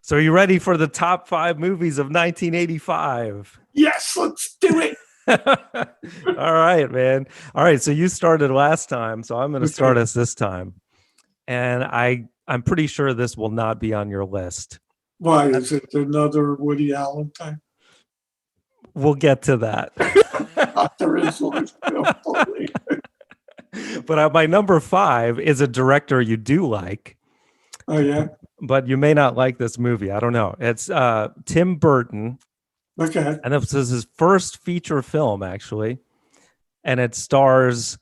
So are you ready for the top 5 movies of 1985? Yes, let's do it. All right, man. All right, so you started last time, so I'm going to start Okay. us this time. And I'm pretty sure this will not be on your list. Why is it another Woody Allen time? We'll get to that. There is one. But my number 5 is a director you do like. Oh yeah. But you may not like this movie. I don't know. It's Tim Burton. Okay. And this is his first feature film, actually. And it stars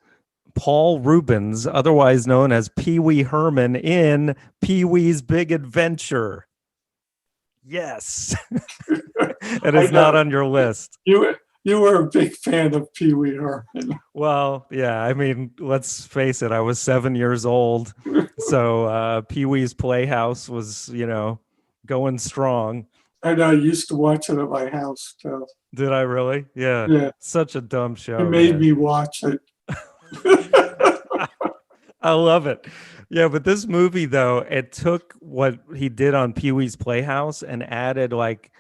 Paul Rubens, otherwise known as Pee Wee Herman, in Pee Wee's Big Adventure. Yes. It is not on your list. You were a big fan of Pee Wee Herman. Well, yeah, I mean, let's face it, I was 7 years old. So Pee Wee's Playhouse was, going strong. And I used to watch it at my house too. Did I really? Yeah. Yeah. Such a dumb show. It made me watch it. I love it. Yeah, but this movie though, it took what he did on Pee Wee's Playhouse and added like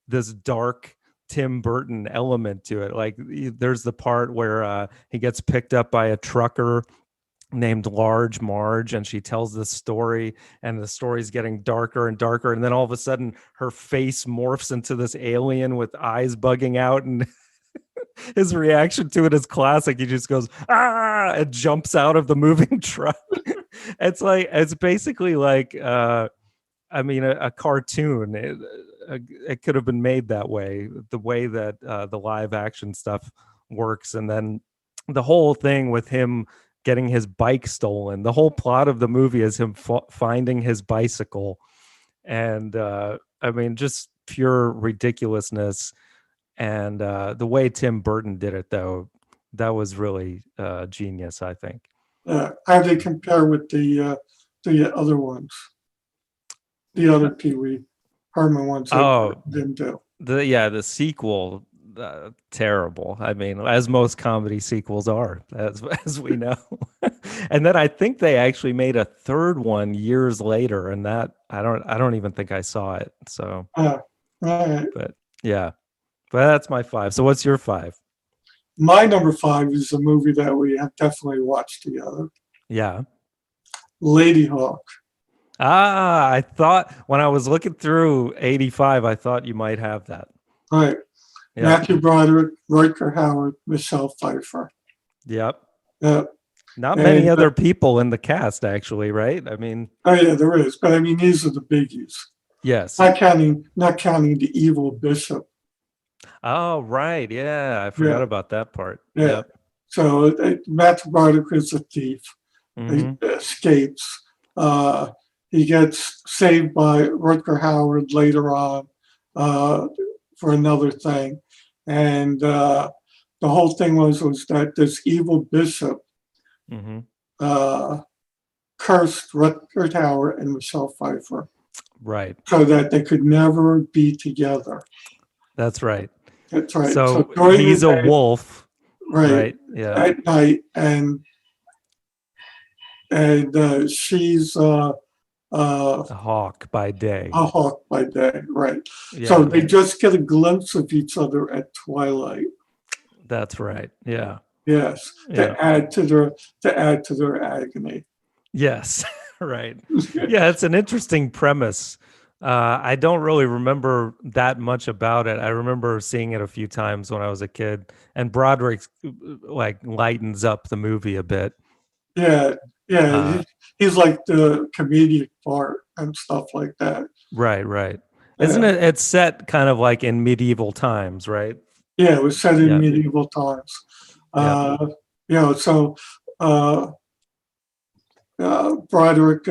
this dark Tim Burton element to it. Like there's the part where he gets picked up by a trucker named Large Marge, and she tells this story, and the story's getting darker and darker, and then all of a sudden her face morphs into this alien with eyes bugging out, and his reaction to it is classic. He just goes, ah, and jumps out of the moving truck. It's basically like a cartoon. It could have been made that way, the way that the live action stuff works. And then the whole thing with him getting his bike stolen, the whole plot of the movie is him finding his bicycle. And just pure ridiculousness. And the way Tim Burton did it, though, that was really genius, I think. How do they compare with the other ones? The other Pee Wee Herman ones that didn't do. The sequel, terrible. I mean, as most comedy sequels are, as we know. And then I think they actually made a third one years later, and that I don't even think I saw it. So, all right. But yeah. But that's my 5. So what's your 5? My number 5 is a movie that we have definitely watched together. Yeah. Lady Hawk. I thought when I was looking through 85, I thought you might have that. All right. Yeah. Matthew Broderick, Rutger Hauer, Michelle Pfeiffer. Yep. Yep. Not many other people in the cast, actually, right? I mean. Oh yeah, there is. But I mean, these are the biggies. Yes. Not counting the evil bishop. Oh, right. Yeah. I forgot about that part. Yeah. Yep. So Matthew Broderick is a thief. Mm-hmm. He escapes. He gets saved by Rutger Hauer later on for another thing. And the whole thing was that this evil bishop cursed Rutger Hauer and Michelle Pfeiffer. Right. So that they could never be together. That's right. That's right. So he's a wolf. Right. Yeah. At night, and she's a hawk by day. A hawk by day, right. Yeah. So they just get a glimpse of each other at twilight. That's right. Yeah. Yes. To add to their agony. Yes. Right. Yeah, it's an interesting premise. I don't really remember that much about it. I remember seeing it a few times when I was a kid, and Broderick like lightens up the movie a bit. Yeah. He's like the comedic part and stuff like that. Right. Isn't it? It's set kind of like in medieval times, right? Yeah, it was set in medieval times. So Broderick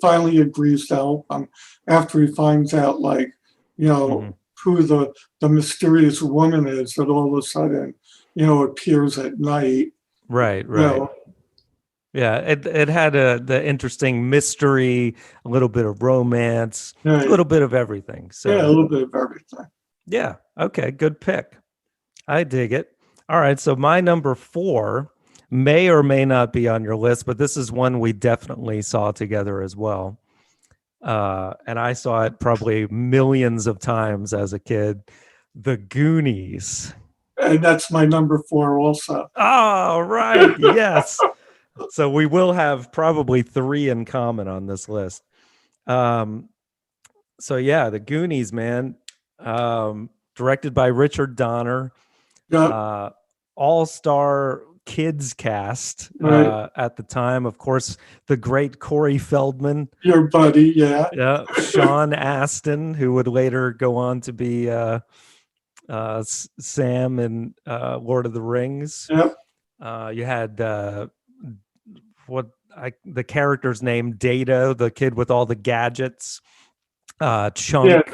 finally agrees to help him after he finds out, like, who the mysterious woman is that all of a sudden, appears at night. Right. Yeah, it had the interesting mystery, a little bit of romance, a little bit of everything. So a little bit of everything. Yeah. Okay. Good pick. I dig it. All right. So my number 4 may or may not be on your list, but this is one we definitely saw together as well. and I saw it probably millions of times as a kid. The Goonies. And that's my number 4 also. Oh, right. Yes. So we will have probably 3 in common on this list. Um, so yeah, the Goonies, man. Directed by Richard Donner. Yeah, Uh, all-star kids cast right. at the time. Of course, the great Corey Feldman. Your buddy, yeah. Yeah, Sean Astin, who would later go on to be Sam in Lord of the Rings. Yep. You had the character's name, Data, the kid with all the gadgets. Yeah, Chunk,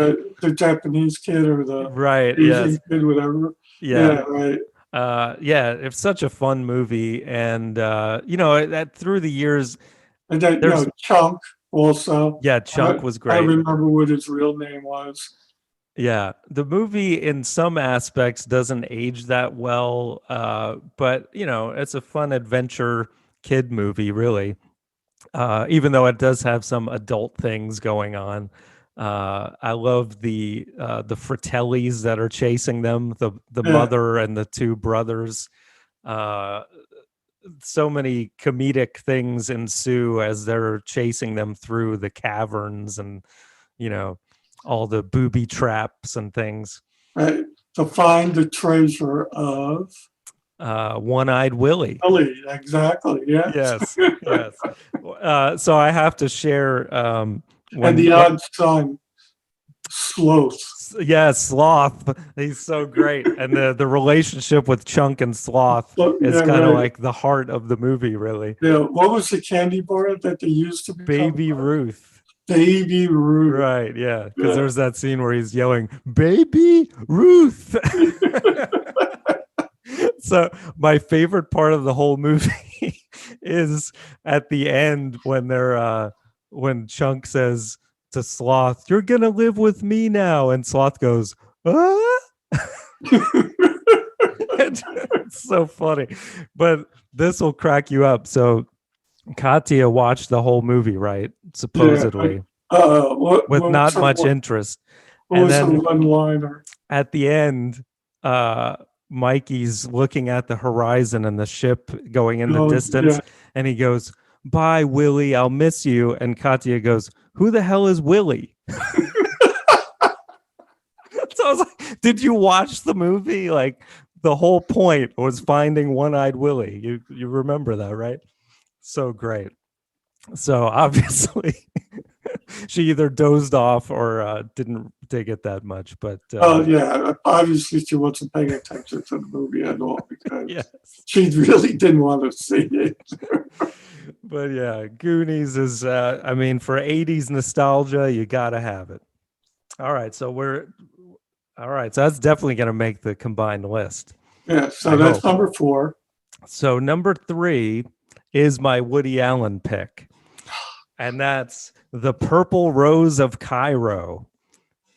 the Japanese kid or the right? Asian Yes, kid, whatever. yeah, Yeah, right. yeah. It's such a fun movie, and that through the years, And then, there's Chunk also. yeah, Chunk was I great. remember what his real name was. Yeah, the movie in some aspects doesn't age that well, but it's a fun adventure kid movie, really. Even though it does have some adult things going on. I love the Fratellis that are chasing them, the Yeah, mother and the 2 brothers. Uh, so many comedic things ensue as they're chasing them through the caverns and you know all the booby traps and things. right. To find the treasure of One-eyed Willie. Ellie. Exactly. Yes. Yes, yes. So I have to share And when the what odd son, Sloth. yeah, Sloth. He's so great, and the relationship with Chunk and Sloth is Yeah, kind of right. like the heart of the movie, really. Yeah. What was the candy bar that they used to become Baby Ruth. Baby Ruth? Right, yeah, because Yeah. there's that scene where he's yelling, "Baby Ruth." So my favorite part of the whole movie is at the end when Chunk says to Sloth, "You're gonna live with me now," and Sloth goes, "Ah." It's so funny, but this will crack you up. So Katya watched the whole movie, right? Yeah. Supposedly, with What was not her, much interest. what And was her then one liner? at the end, uh, Mikey's looking at the horizon and the ship going in the Oh, distance, yeah. and he goes, "Bye, Willie. I'll miss you." And Katya goes, "Who the hell is Willie?" So I was like, "Did you watch the movie? Like, the whole point was finding One-Eyed Willie. You remember that, right? So great. So obviously, she either dozed off or didn't dig it that much. But Oh, yeah. Obviously, she wasn't paying attention to the movie at all because yes, she really didn't want to see it. but yeah, Goonies is. I mean, for '80s nostalgia, you gotta have it. All right, so that's definitely gonna make the combined list. Yeah. So I that's hope. number 4. So number 3 is my Woody Allen pick, and that's The Purple Rose of Cairo.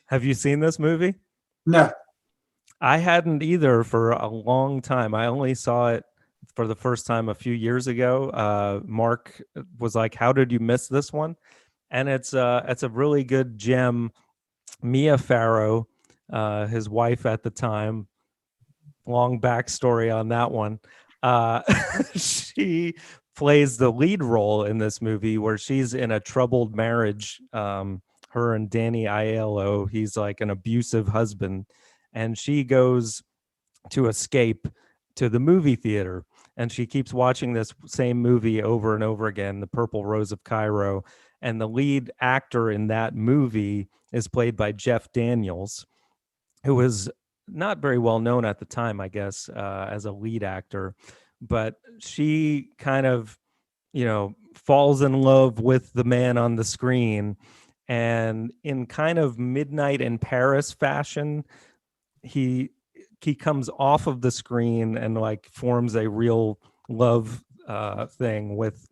Have you seen this movie? No. I hadn't either for a long time. I only saw it for the first time a few years ago. Mark was like, "How did you miss this one?" And it's a really good gem. Mia Farrow, his wife at the time, long backstory on that one. Uh, she plays the lead role in this movie where she's in a troubled marriage. Her and Danny Aiello, he's like an abusive husband, and she goes to escape to the movie theater, and she keeps watching this same movie over and over again, The Purple Rose of Cairo. And the lead actor in that movie is played by Jeff Daniels, who was not very well known at the time, I guess, as a lead actor. But she kind of, falls in love with the man on the screen. And in kind of Midnight in Paris fashion, he he comes off of the screen and like forms a real love thing with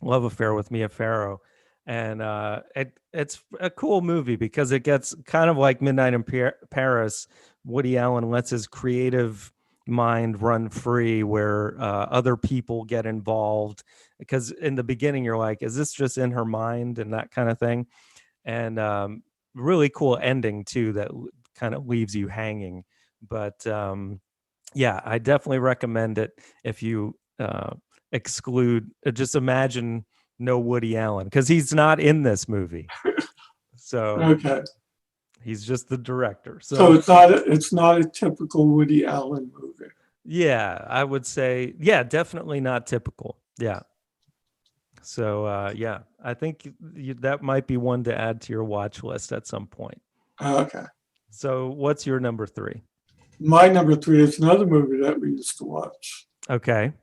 love affair with Mia Farrow. And it's a cool movie because it gets kind of like Midnight in Paris. Woody Allen lets his creative mind run free where other people get involved, because in the beginning you're like, is this just in her mind and that kind of thing? and really cool ending too that kind of leaves you hanging. But yeah, I definitely recommend it if you exclude. Just imagine no Woody Allen because he's not in this movie, so Okay. he's just the director. So So it's not a typical Woody Allen movie. yeah, I would say yeah, definitely not typical. Yeah. So yeah, I think that might be one to add to your watch list at some point. Okay. So what's your number three? My number three is another movie that we used to watch. Okay.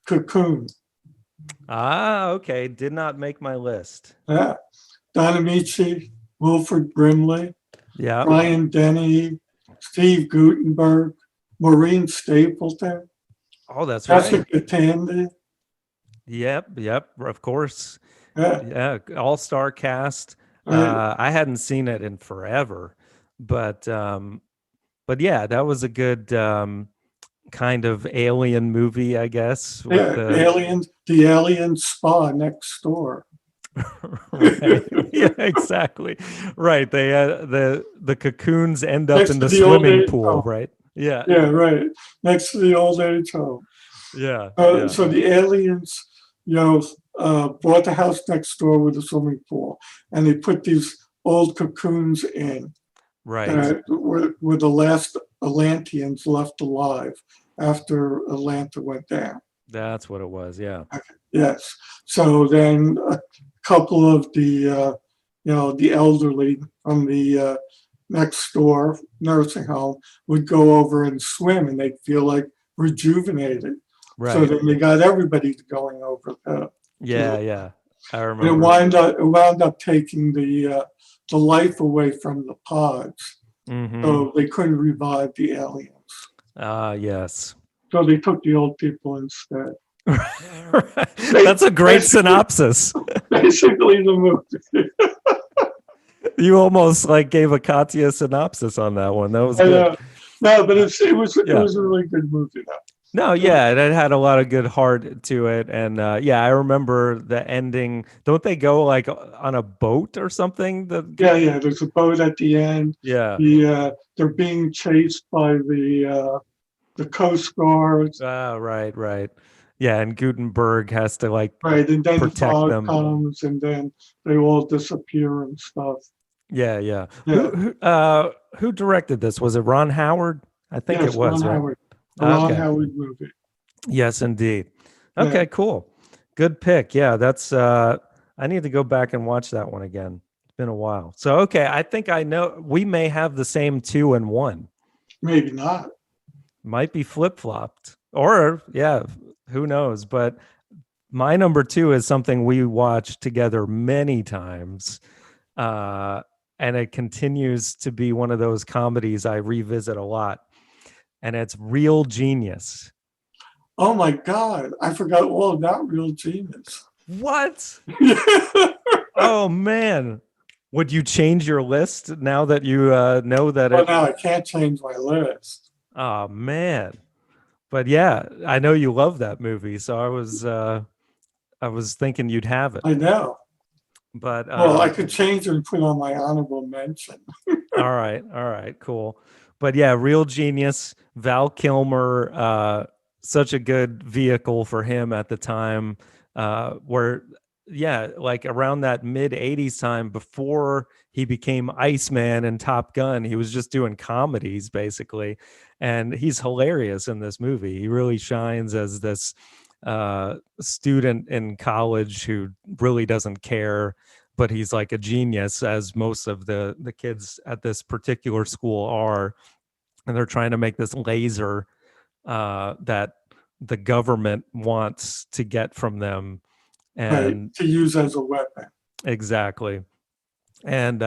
Cocoon. Ah, okay. Did not make my list. Yeah. Don Amici, Wilford Brimley, Yeah. Brian Denny, Steve Guttenberg, Maureen Stapleton, Oh, that's right. Jessica Tandy. Yep. Yep. Of course. Yeah. Yeah. All-star cast. Right. I hadn't seen it in forever, but yeah, that was a good kind of alien movie, I guess, with Yeah. the Aliens, the alien spa next door. right. Yeah, exactly. Right. They the cocoons end up Next in to the the old swimming age pool, home. right? Yeah. Yeah, right. Next to the old age home. Yeah. Yeah. So the aliens, bought the house next door with a swimming pool, and they put these old cocoons in Right. that were the last Atlanteans left alive after Atlanta went down. That's what it was. Yeah. Yes. So then a couple of the elderly from the next door nursing home would go over and swim, and they'd feel like rejuvenated. So Right. then they got everybody going over there. Yeah. Yeah. I And it remember. wound up taking the life away from the pods, Mm-hmm. so they couldn't revive the aliens. Ah, yes. So they took the old people instead. That's a great synopsis. Basically, the movie. You almost like gave a Katya synopsis on that one. That was good. No, but it was a really good movie. Though. No, yeah, it had a lot of good heart to it, and yeah, I remember the ending. Don't they go like on a boat or something? Yeah. There's a boat at the end. Yeah. They're being chased by the Coast Guard. Ah, right. Yeah, and Gutenberg has to like Right, and then the protect fog them. comes, and then they all disappear and stuff. Yeah. Yeah. Who directed this? Was it Ron Howard? I think Yes, it was, Ron right? Howard. A Ron Okay. Howard movie. Yes, indeed. Okay, Yeah. cool. Good pick. Yeah, that's I need to go back and watch that one again. It's been a while. So okay, I think I know we may have the same 2 and 1. Maybe not. Might be flip-flopped. Or yeah, who knows? But my number 2 is something we watched together many times. And it continues to be one of those comedies I revisit a lot. And it's Real Genius. Oh my God, I forgot all about Real Genius. What? Oh man. Would you change your list now that you know that Well, now I can't change my list. Oh man. But yeah, I know you love that movie, so I was thinking you'd have it. I know. But Well, I could change it and put on my honorable mention. all right, cool. But yeah, Real Genius, Val Kilmer, such a good vehicle for him at the time, where yeah, like around that mid 80s time before he became Iceman and Top Gun, he was just doing comedies basically. And he's hilarious in this movie. He really shines as this student in college who really doesn't care, but he's like a genius, as most of the kids at this particular school are. And they're trying to make this laser that the government wants to get from them, and Right, to use as a weapon. exactly. And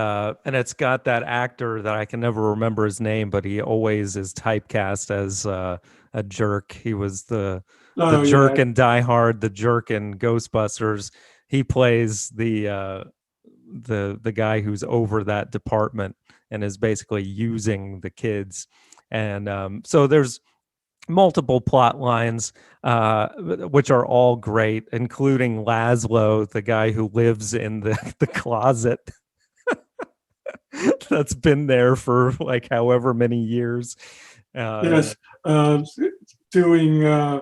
it's got that actor that I can never remember his name, but he always is typecast as a jerk. He was the jerk in Die Hard, the jerk in Ghostbusters. He plays the guy who's over that department and is basically using the kids. And so there's multiple plot lines, which are all great, including Laszlo, the guy who lives in the closet. that's been there for like however many years. Yes, doing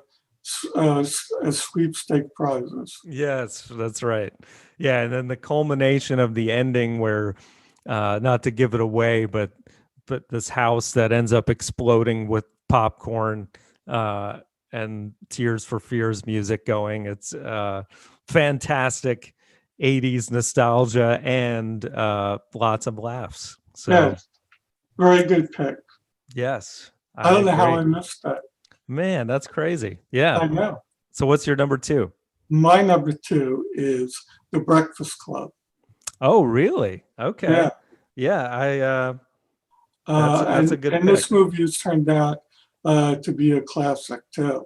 sweepstake prizes. Yes, that's right. Yeah, and then the culmination of the ending where not to give it away, but this house that ends up exploding with popcorn uh and Tears for Fears music going. It's fantastic 80s nostalgia and lots of laughs. So, Yes, very good pick. yes, I I don't know how I agree. missed that. Man, that's crazy. Yeah. I know. So what's your number 2? My number two is The Breakfast Club. Oh, really? Okay. Yeah, Yeah, I that's a good and this pick. movie has turned out to be a classic too.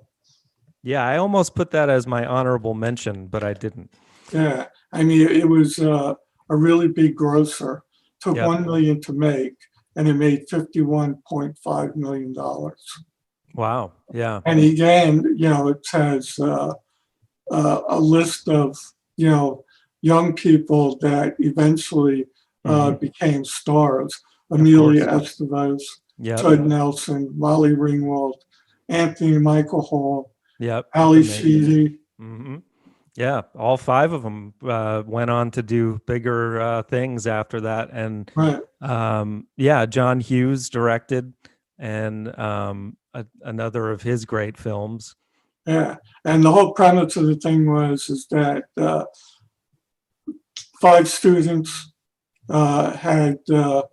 Yeah, I almost put that as my honorable mention, but I didn't. Yeah, I mean it was a really big grosser. Took Yep. 1 million to make, and it made $51.5 million. Wow. Yeah. And again, it has a list of you know young people that eventually Hmm. became stars. Of Amelia course. Estevez, Yep. Judd Nelson, Molly Ringwald, Anthony Michael Hall, Yep. Ali Amazing. Sheedy. Hmm. Yeah, all 5 of them went on to do bigger things after that, and Right. yeah, John Hughes directed, and another of his great films. Yeah. And the whole premise of the thing is that 5 students had Detention.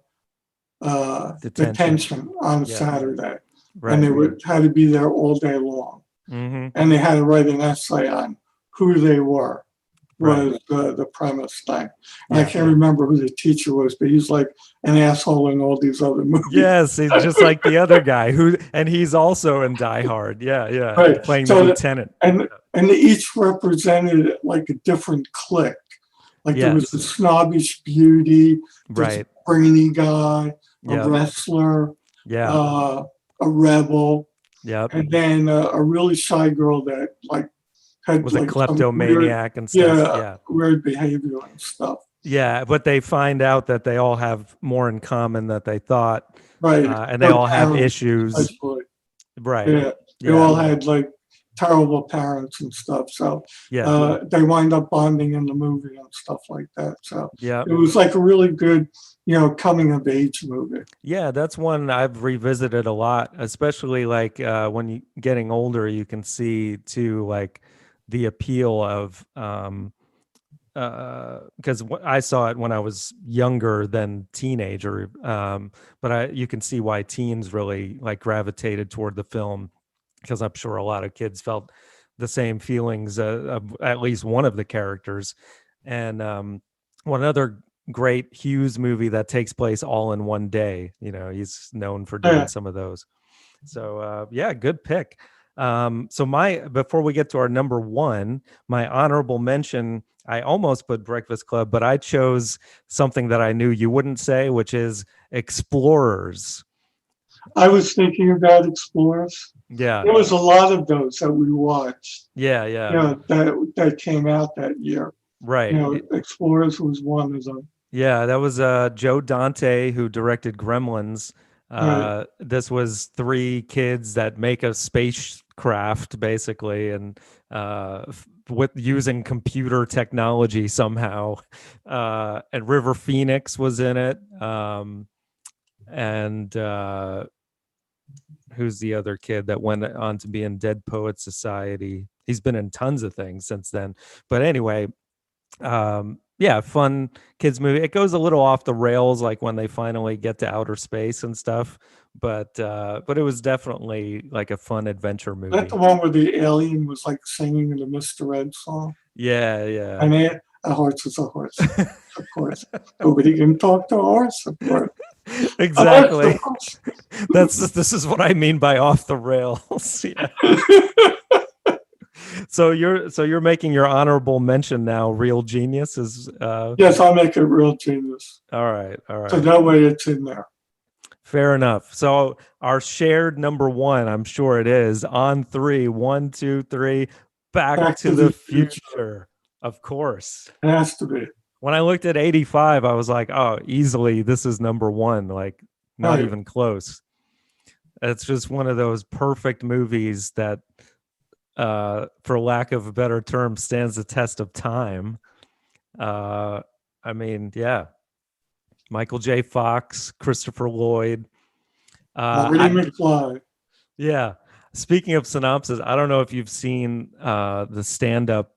detention on Yeah. Saturday, and Right. they had to be there all day long. Hmm. And they had to write an essay on who they were, Right. was the premise thing. And I Yeah. can't remember who the teacher was, but he's like an asshole in all these other movies. Yes, he's just like the other guy and he's also in Die Hard. Yeah, yeah, Right. playing the So lieutenant. and they each represented like a different clique. Like there was a Yes, snobbish beauty, there's a right. brainy guy, a Yep. wrestler, Yeah. a rebel, Yep. and then a really shy girl that like had Was a like some weird, kleptomaniac and stuff. yeah, Yeah. weird behavior and stuff. Yeah, but they find out that they all have more in common than they thought, Right. and they Their all have parents, issues. especially. Right. Yeah. They Yeah. all had like terrible parents and stuff. So Yeah. they wind up bonding in the movie and stuff like that. So Yeah. it was like a really good, coming of age movie. Yeah, that's one I've revisited a lot, especially like when you getting older, you can see too like the appeal of because I saw it when I was younger than teenager, but you can see why teens really like gravitated toward the film because I'm sure a lot of kids felt the same feelings of at least one of the characters. And one other great Hughes movie that takes place all in one day. He's known for doing Yeah. some of those. So yeah, good pick. So before we get to our number 1, my honorable mention, I almost put Breakfast Club, but I chose something that I knew you wouldn't say, which is Explorers. I was thinking about Explorers. Yeah. There was a lot of those that we watched, Yeah. Yeah. that came out that year. Right. Explorers was one of them. Yeah, that was Joe Dante who directed Gremlins. Right. This was 3 kids that make a spacecraft basically, and with using computer technology somehow. And River Phoenix was in it. And who's the other kid that went on to be in Dead Poets Society? He's been in tons of things since then. But anyway, yeah, fun kids movie. It goes a little off the rails like when they finally get to outer space and stuff, but it was definitely like a fun adventure movie. That's the one where the alien was like singing the Mr. Ed song. Yeah, yeah. And a horse is a horse, of course. Nobody can talk to a horse, of course. Exactly. This is what I mean by off the rails. Yeah. So you're making your honorable mention now. Real Genius is. Yes, I'll make it Real Genius. All right. So that way it's in there. Fair enough. So our shared number 1, I'm sure it is on 3. 1, 2, 3. Back to the Future. Of course. It has to be. When I looked at 85, I was like, oh, easily this is number one, like not Right. even close. It's just one of those perfect movies that, for lack of a better term, stands the test of time. Uh, I mean, yeah, Michael J. Fox, Christopher Lloyd. Marty McFly. Yeah. Speaking of synopsis, I don't know if you've seen the stand-up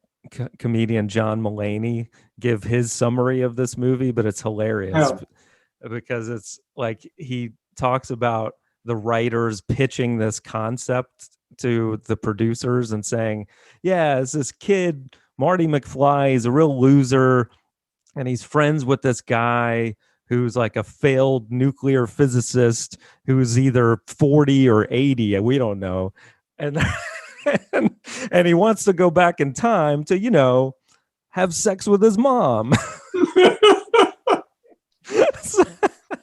comedian John Mulaney give his summary of this movie, but it's hilarious Yeah. because it's like he talks about the writers pitching this concept to the producers and saying, "Yeah, it's this kid Marty McFly. He's a real loser, and he's friends with this guy who's like a failed nuclear physicist who's either 40 or 80, and we don't know. And and, and he wants to go back in time to, have sex with his mom." So,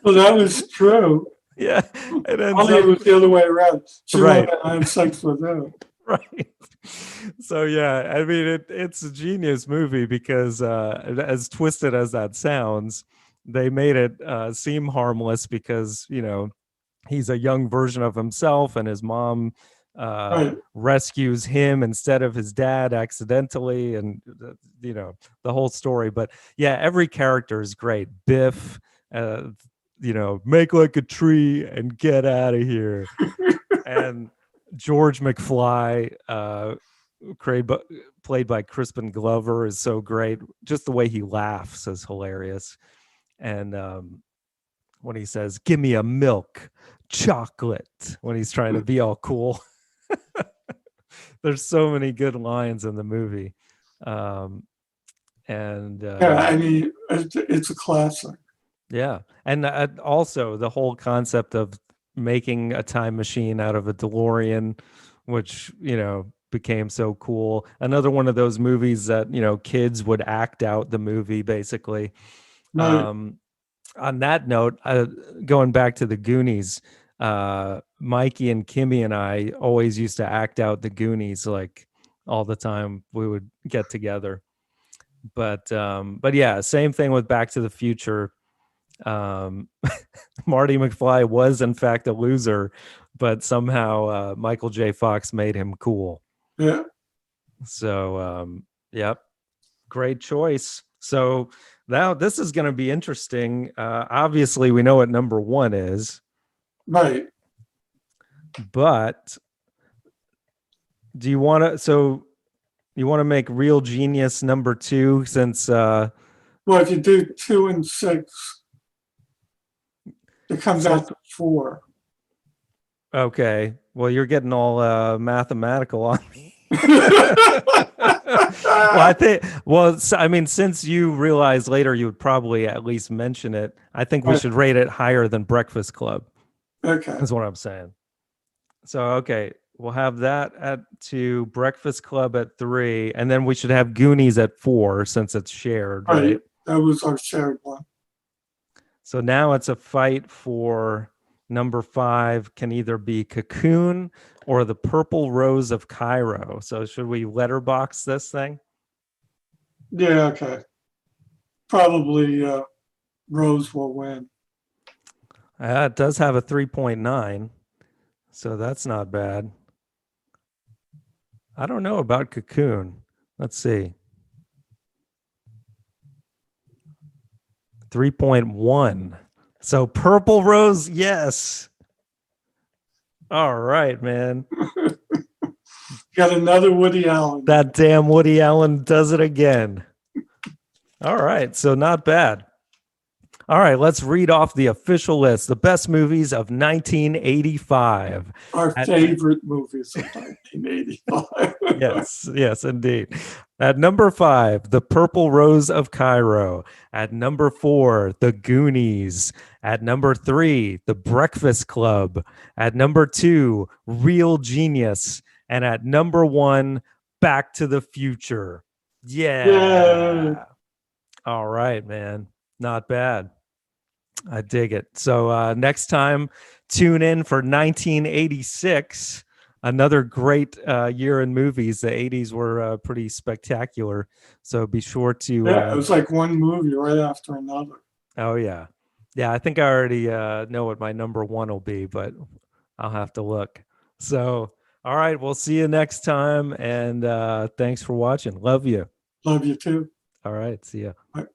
Well, that was true. yeah, it ends Only it up was the other way around. She right. wanted to have sex with him. Right. So yeah, I mean it's a genius movie because as twisted as that sounds, they made it seem harmless because, he's a young version of himself and his mom Right. rescues him instead of his dad accidentally, and the whole story. But yeah, every character is great. Biff, uh, make like a tree and get out of here. And George McFly, played by Crispin Glover, is so great. Just the way he laughs is hilarious. And when he says, "Give me a milk chocolate," when he's trying to be all cool. There's so many good lines in the movie. And Yeah, I mean, it's a classic. yeah. And also the whole concept of making a time machine out of a DeLorean, which, became so cool. Another one of those movies that, kids would act out the movie basically. Right. On that note, going back to the Goonies, Mikey and Kimmy and I always used to act out the Goonies like all the time. We would get together. But yeah, same thing with Back to the Future. Marty McFly was in fact a loser, but somehow Michael J. Fox made him cool. Yeah. So yep, great choice. So now this is going to be interesting. Obviously, we know what number one is, Right. but do you want to? So you want to make Real Genius number two since? Well, if you do 2 and 6, it comes out to 4. Okay. Well, you're getting all mathematical on me. I mean, since you realized later you would probably at least mention it, I think we should rate it higher than Breakfast Club. Okay. That's what I'm saying. So, okay, we'll have that at 2, Breakfast Club at 3, and then we should have Goonies at 4 since it's shared, right? That was our shared one. So now it's a fight for number 5 can either be Cocoon or The Purple Rose of Cairo. So should we letterbox this thing? Yeah, okay. Probably Rose will win. It does have a 3.9, so that's not bad. I don't know about Cocoon. Let's see. 3.1. So Purple Rose, yes. All right, man. Got another Woody Allen. That damn Woody Allen does it again. All right, so not bad. All right, let's read off the official list. The best movies of 1985. Our favorite movies of 1985. Yes, indeed. At number 5, The Purple Rose of Cairo. At number 4, The Goonies. At number 3, The Breakfast Club. At number 2, Real Genius. And at number 1, Back to the Future. Yeah. Yay. All right, man. Not bad. I dig it. So next time, tune in for 1986. another great year in movies. The 80s were pretty spectacular. So be sure to Yeah, it was like one movie right after another. oh yeah. Yeah, I think I already know what my number one will be, but I'll have to look. So, all right, we'll see you next time. And thanks for watching. Love you. Love you too. All right, see ya. Bye.